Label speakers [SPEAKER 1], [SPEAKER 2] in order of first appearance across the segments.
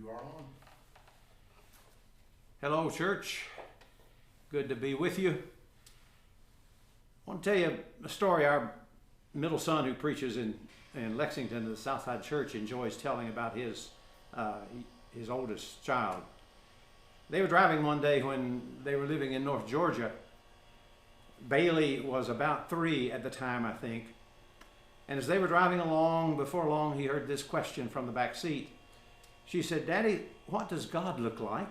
[SPEAKER 1] You are on.
[SPEAKER 2] Hello, church. Good to be with you. I want to tell you a story our middle son, who preaches in Lexington at the Southside Church, enjoys telling about his oldest child. They were driving one day when they were living in North Georgia. Bailey was about 3 at the time, I think. And as they were driving along, before long, he heard this question from the back seat. She said, "Daddy, what does God look like?"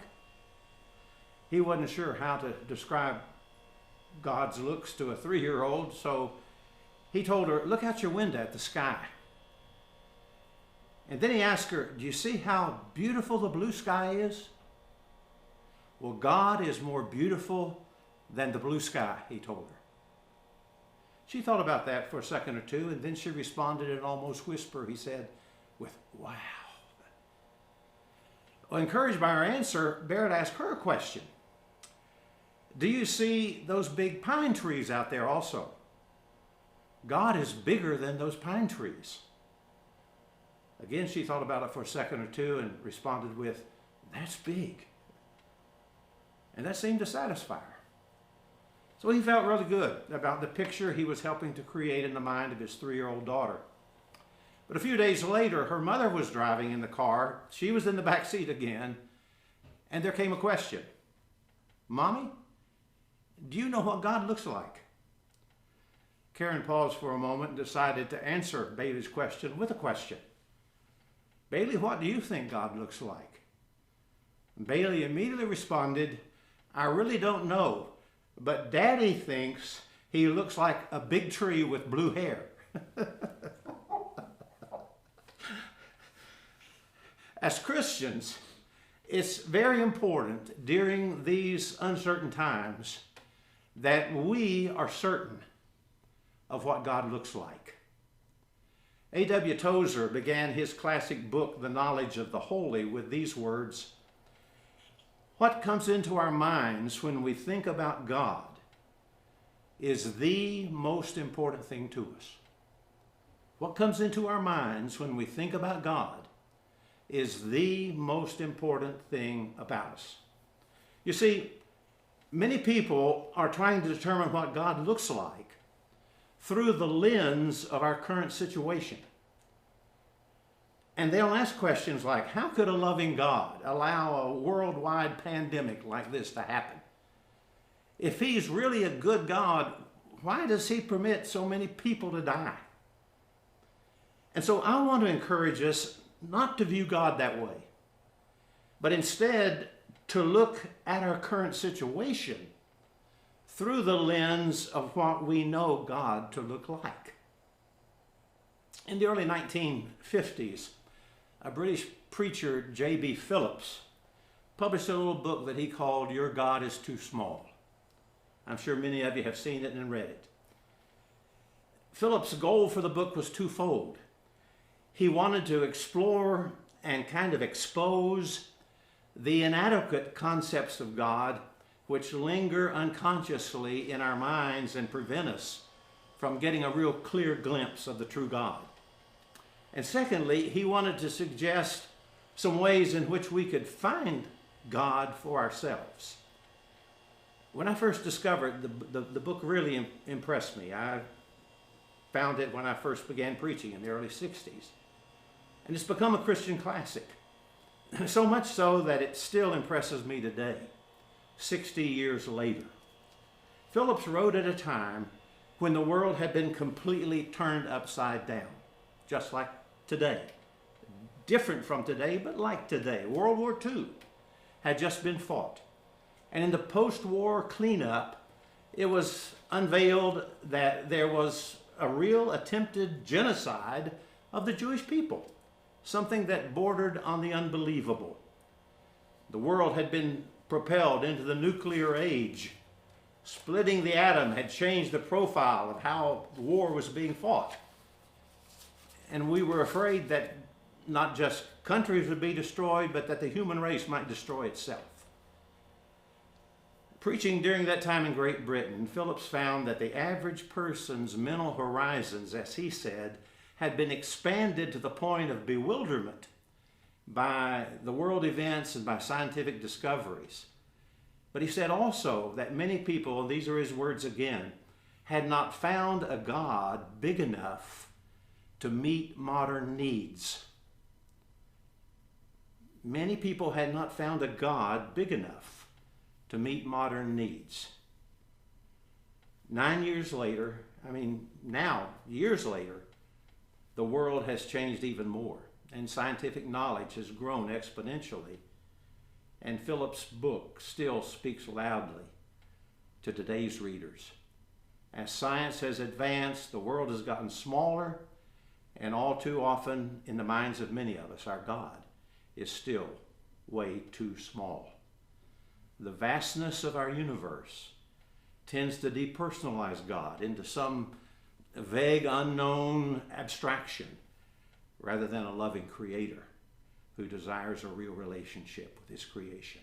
[SPEAKER 2] He wasn't sure how to describe God's looks to a 3-year-old, so he told her, "Look out your window at the sky." And then he asked her, "Do you see how beautiful the blue sky is?" "Well, God is more beautiful than the blue sky," he told her. She thought about that for a second or two, and then she responded in almost whisper, he said, with "Wow." Well, encouraged by her answer, Barrett asked her a question. "Do you see those big pine trees out there also? God is bigger than those pine trees." Again, she thought about it for a second or two and responded with, "That's big." And that seemed to satisfy her. So he felt really good about the picture he was helping to create in the mind of his 3-year-old daughter. But a few days later, her mother was driving in the car. She was in the back seat again, and there came a question. "Mommy, do you know what God looks like?" Karen paused for a moment and decided to answer Bailey's question with a question. "Bailey, what do you think God looks like?" Bailey immediately responded, "I really don't know, but Daddy thinks he looks like a big tree with blue hair." As Christians, it's very important during these uncertain times that we are certain of what God looks like. A.W. Tozer began his classic book, The Knowledge of the Holy, with these words, "What comes into our minds when we think about God is the most important thing to us." What comes into our minds when we think about God is the most important thing about us. You see, many people are trying to determine what God looks like through the lens of our current situation. And they'll ask questions like, how could a loving God allow a worldwide pandemic like this to happen? If he's really a good God, why does he permit so many people to die? And so I want to encourage us not to view God that way, but instead to look at our current situation through the lens of what we know God to look like. In the early 1950s, a British preacher, J.B. Phillips, published a little book that he called Your God is Too Small. I'm sure many of you have seen it and read it. Phillips' goal for the book was twofold. He wanted to explore and kind of expose the inadequate concepts of God which linger unconsciously in our minds and prevent us from getting a real clear glimpse of the true God. And secondly, he wanted to suggest some ways in which we could find God for ourselves. When I first discovered the book really impressed me. I found it when I first began preaching in the early 60s. And it's become a Christian classic. So much so that it still impresses me today, 60 years later. Phillips wrote at a time when the world had been completely turned upside down, just like today. Different from today, but like today. World War II had just been fought. And in the post-war cleanup, it was unveiled that there was a real attempted genocide of the Jewish people, something that bordered on the unbelievable. The world had been propelled into the nuclear age. Splitting the atom had changed the profile of how the war was being fought. And we were afraid that not just countries would be destroyed, but that the human race might destroy itself. Preaching during that time in Great Britain, Phillips found that the average person's mental horizons, as he said, had been expanded to the point of bewilderment by the world events and by scientific discoveries. But he said also that many people, and these are his words again, had not found a God big enough to meet modern needs. Many people had not found a God big enough to meet modern needs. 9 years later, years later, the world has changed even more, and scientific knowledge has grown exponentially. And Philip's book still speaks loudly to today's readers. As science has advanced, the world has gotten smaller, and all too often, in the minds of many of us, our God is still way too small. The vastness of our universe tends to depersonalize God into some vague, unknown abstraction rather than a loving creator who desires a real relationship with his creation.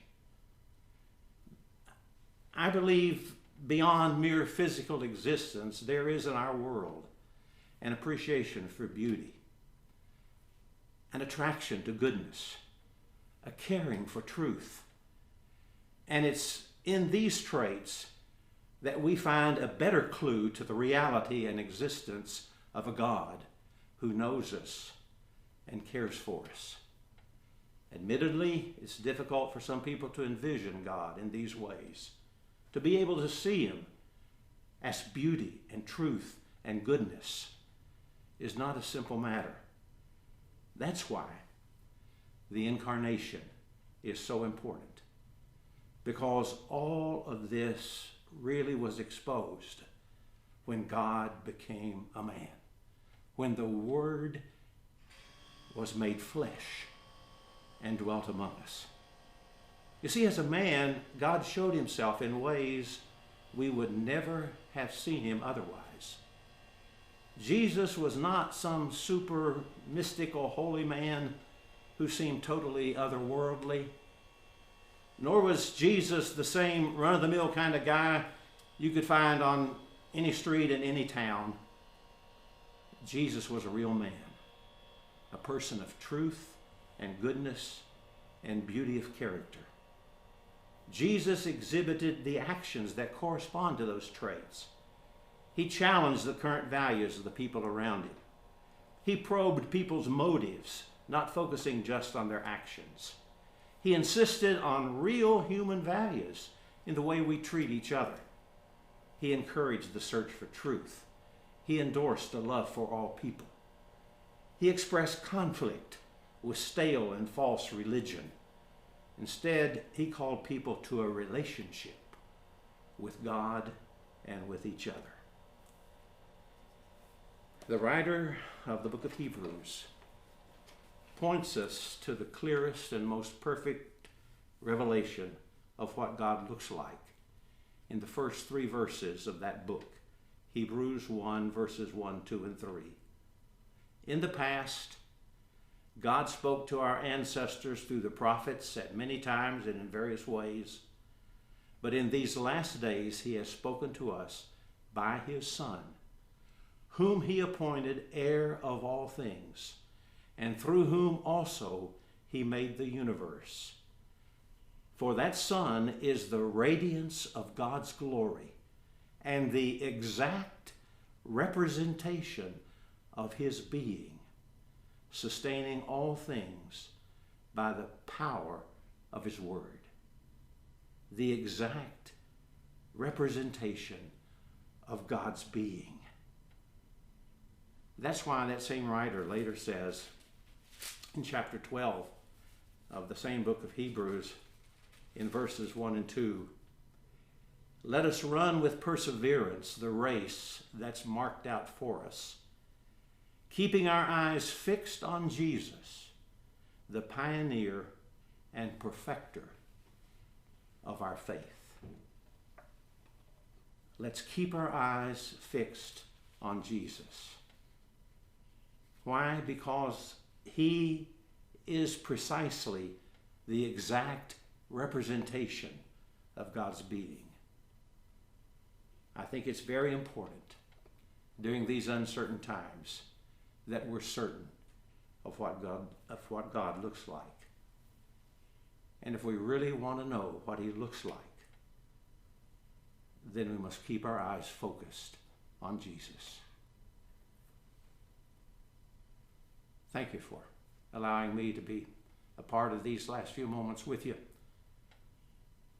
[SPEAKER 2] I believe beyond mere physical existence, there is in our world an appreciation for beauty, an attraction to goodness, a caring for truth. And it's in these traits that we find a better clue to the reality and existence of a God who knows us and cares for us. Admittedly, it's difficult for some people to envision God in these ways, to be able to see him as beauty and truth and goodness is not a simple matter. That's why the incarnation is so important, because all of this really was exposed when God became a man, when the Word was made flesh and dwelt among us. You see, as a man, God showed himself in ways we would never have seen him otherwise. Jesus was not some super mystical holy man who seemed totally otherworldly, nor was Jesus the same run-of-the-mill kind of guy you could find on any street in any town. Jesus was a real man, a person of truth and goodness and beauty of character. Jesus exhibited the actions that correspond to those traits. He challenged the current values of the people around him. He probed people's motives, not focusing just on their actions. He insisted on real human values in the way we treat each other. He encouraged the search for truth. He endorsed a love for all people. He expressed conflict with stale and false religion. Instead, he called people to a relationship with God and with each other. The writer of the book of Hebrews points us to the clearest and most perfect revelation of what God looks like in the first 3 verses of that book, Hebrews 1, verses 1, 2, and 3. In the past, God spoke to our ancestors through the prophets at many times and in various ways. But in these last days, he has spoken to us by his Son, whom he appointed heir of all things, and through whom also he made the universe. For that Son is the radiance of God's glory and the exact representation of his being, sustaining all things by the power of his word. The exact representation of God's being. That's why that same writer later says in chapter 12 of the same book of Hebrews, in verses 1 and 2, let us run with perseverance the race that's marked out for us, keeping our eyes fixed on Jesus, the pioneer and perfecter of our faith. Let's keep our eyes fixed on Jesus. Why? Because he is precisely the exact representation of God's being. I think it's very important during these uncertain times that we're certain of what God looks like. And if we really want to know what he looks like, then we must keep our eyes focused on Jesus. Thank you for allowing me to be a part of these last few moments with you.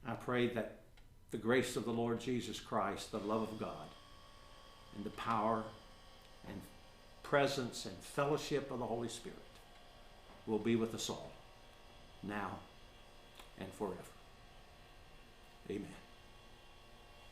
[SPEAKER 2] I pray that the grace of the Lord Jesus Christ, the love of God, and the power and presence and fellowship of the Holy Spirit will be with us all, now and forever. Amen.